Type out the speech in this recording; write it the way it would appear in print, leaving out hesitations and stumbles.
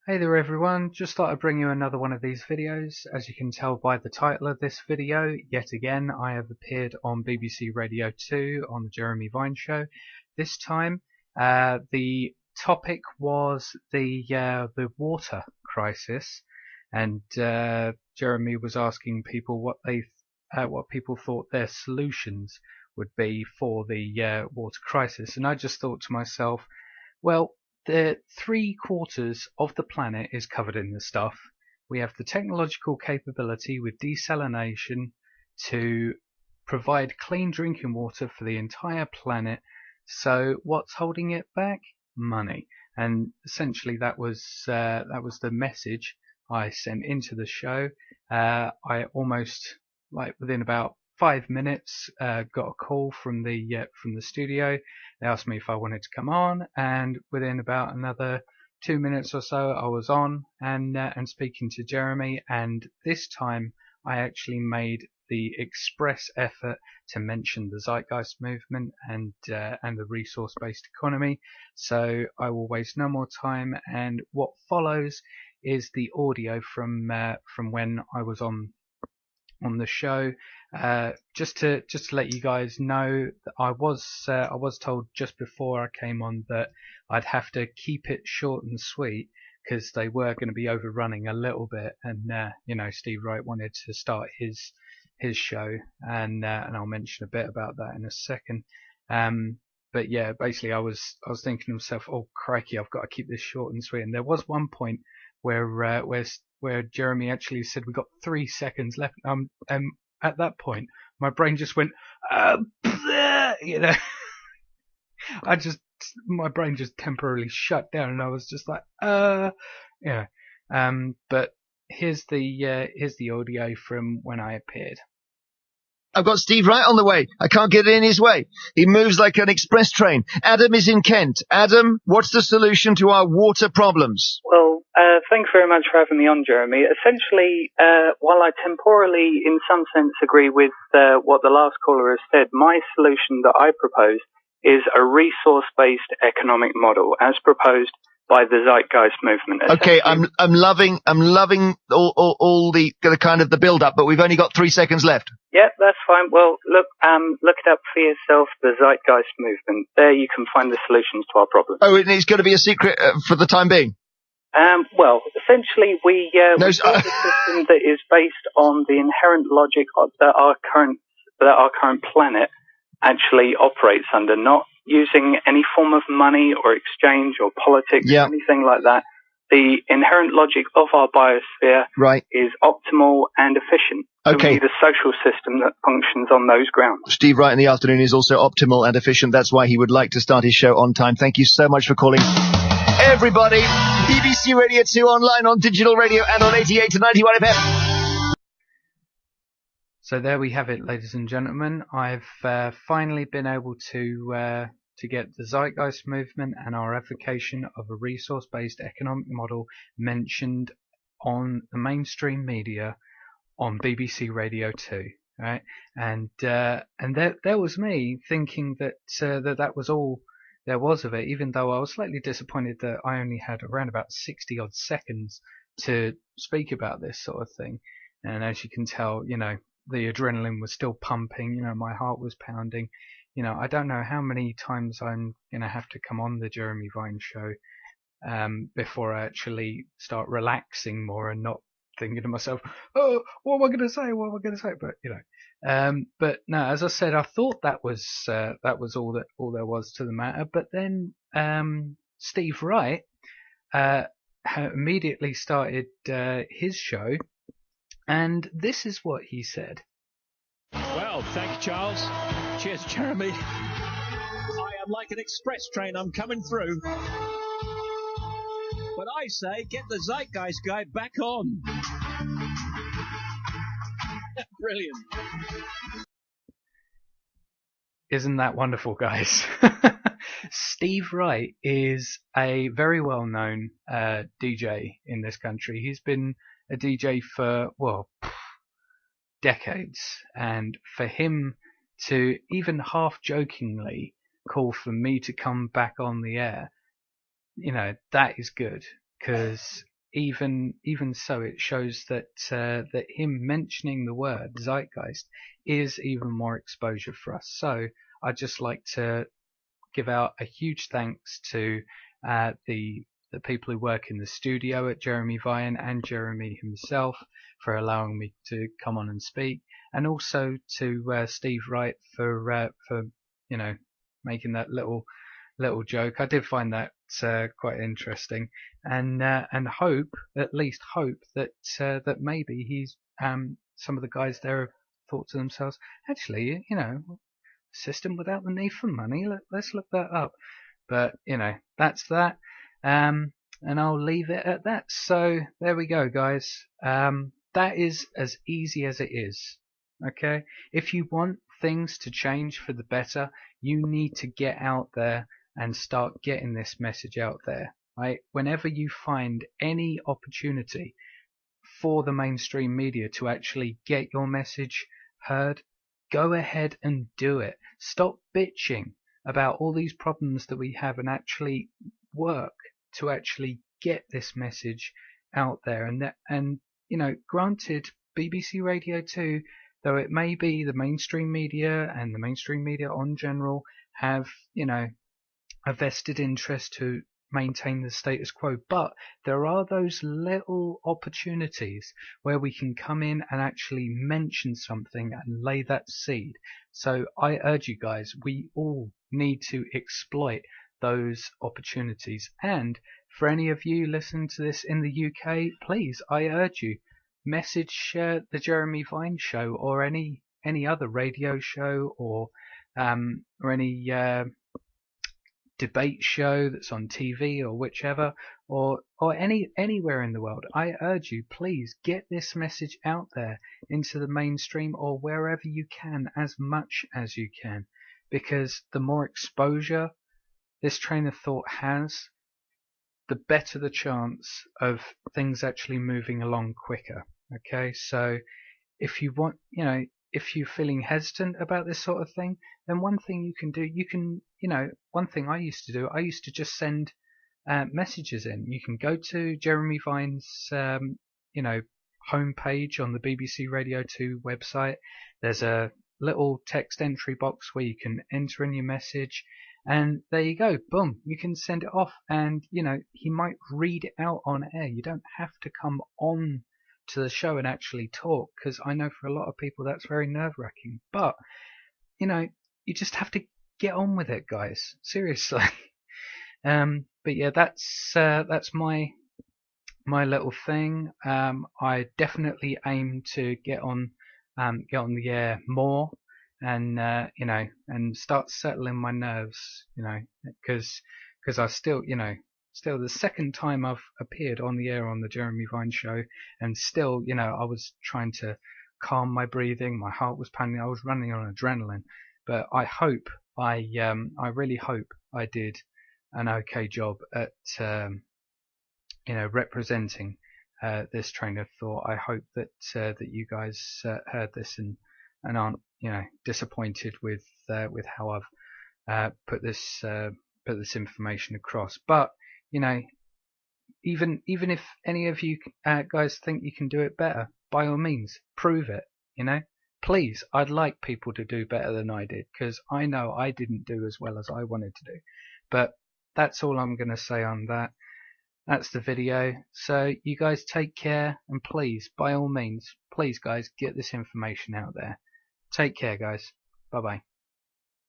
Hey there everyone, just thought I'd bring you another one of these videos. As you can tell by the title of this video, yet again I have appeared on BBC Radio 2 on the Jeremy Vine Show. This time the topic was the water crisis, and Jeremy was asking people what people thought their solutions would be for the water crisis, and I just thought to myself, well, the 3/4 of the planet is covered in this stuff. We have the technological capability with desalination to provide clean drinking water for the entire planet. So what's holding it back? Money. And essentially that was the message I sent into the show. I almost, within about 5 minutes, got a call from the studio. They asked me if I wanted to come on, and within about another 2 minutes or so, I was on and speaking to Jeremy. And this time, I actually made the express effort to mention the Zeitgeist movement and the resource-based economy. So I will waste no more time. And what follows is the audio from when I was on the show. Just to let you guys know that I was told just before I came on that I'd have to keep it short and sweet because they were going to be overrunning a little bit, and Steve Wright wanted to start his show, and I'll mention a bit about that in a second. But yeah, basically I was thinking to myself, oh crikey, I've got to keep this short and sweet. And there was one point where Jeremy actually said we got 3 seconds left. And at that point, my brain just went, my brain just temporarily shut down, and I was just like, But here's the audio from when I appeared. I've got Steve Wright on the way. I can't get in his way. He moves like an express train. Adam is in Kent. Adam, what's the solution to our water problems? Well, thanks very much for having me on, Jeremy. Essentially, while I temporally, in some sense, agree with what the last caller has said, my solution that I propose is a resource-based economic model, as proposed by the Zeitgeist movement. Okay, I'm loving all the kind of the build-up, but we've only got 3 seconds left. Yeah, that's fine. Well, look it up for yourself, the Zeitgeist movement. There you can find the solutions to our problems. Oh, it's going to be a secret for the time being? Well, essentially, we built a system that is based on the inherent logic that our current planet actually operates under, not using any form of money or exchange or politics or anything like that. The inherent logic of our biosphere is optimal and efficient. So we need a social system that functions on those grounds. Steve Wright in the afternoon is also optimal and efficient. That's why he would like to start his show on time. Thank you so much for calling. Everybody, BBC Radio 2 online, on digital radio, and on 88 to 91 FM. So there we have it, ladies and gentlemen. I've finally been able to get the Zeitgeist movement and our advocation of a resource-based economic model mentioned on the mainstream media on BBC Radio 2, right? And there was me thinking that that was all there was of it, even though I was slightly disappointed that I only had around about 60 odd seconds to speak about this sort of thing. And as you can tell, the adrenaline was still pumping, my heart was pounding. I don't know how many times I'm going to have to come on the Jeremy Vine Show before I actually start relaxing more and not thinking to myself, oh, what am I going to say? What am I going to say? But, but no, as I said, I thought that was all there was to the matter. But then Steve Wright immediately started his show, and this is what he said. Well, thank you, Charles. Cheers, Jeremy. I am like an express train. I'm coming through. But I say, get the Zeitgeist guy back on. Brilliant. Isn't that wonderful, guys? Steve Wright is a very well-known DJ in this country. He's been a DJ for, decades, and for him to even half jokingly call for me to come back on the air, that is good, because even so, it shows that that him mentioning the word zeitgeist is even more exposure for us. So I'd just like to give out a huge thanks to the people who work in the studio at Jeremy Vine and Jeremy himself for allowing me to come on and speak, and also to Steve Wright for making that little joke. I did find that quite interesting, and hope that that maybe he's some of the guys there have thought to themselves, actually, system without the need for money. Let's look that up. But that's that. And I'll leave it at that. So there we go, guys. That is as easy as it is. Okay? If you want things to change for the better, you need to get out there and start getting this message out there. Right? Whenever you find any opportunity for the mainstream media to actually get your message heard, go ahead and do it. Stop bitching about all these problems that we have and actually work to actually get this message out there. And granted, BBC Radio 2, though it may be the mainstream media and the mainstream media on general have, a vested interest to maintain the status quo, but there are those little opportunities where we can come in and actually mention something and lay that seed. So I urge you guys, we all need to exploit those opportunities. And for any of you listening to this in the UK, please, I urge you, message the Jeremy Vine Show or any other radio show or any debate show that's on TV or whichever, or anywhere in the world. I urge you, please get this message out there into the mainstream or wherever you can, as much as you can, because the more exposure this train of thought has, the better the chance of things actually moving along quicker. Okay, so if you want, if you're feeling hesitant about this sort of thing, then one thing you can do, one thing I used to do, I used to just send messages in. You can go to Jeremy Vine's, homepage on the BBC Radio 2 website. There's a little text entry box where you can enter in your message, and there you go, boom, you can send it off, and he might read it out on air. You don't have to come on to the show and actually talk, because I know for a lot of people that's very nerve-wracking, but you just have to get on with it, guys, seriously. But yeah, that's my little thing. I definitely aim to get on the air more, and and start settling my nerves, because I still the second time I've appeared on the air on the Jeremy Vine Show, and still, I was trying to calm my breathing, my heart was pounding, I was running on adrenaline, but I really hope I did an okay job at, representing this train of thought. I hope that that you guys heard this and aren't, disappointed with how I've put this information across. But even if any of you guys think you can do it better, by all means, prove it. Please, I'd like people to do better than I did, because I know I didn't do as well as I wanted to do. But that's all I'm going to say on that. That's the video. So you guys take care, and please, by all means, please guys, get this information out there. Take care, guys. Bye bye.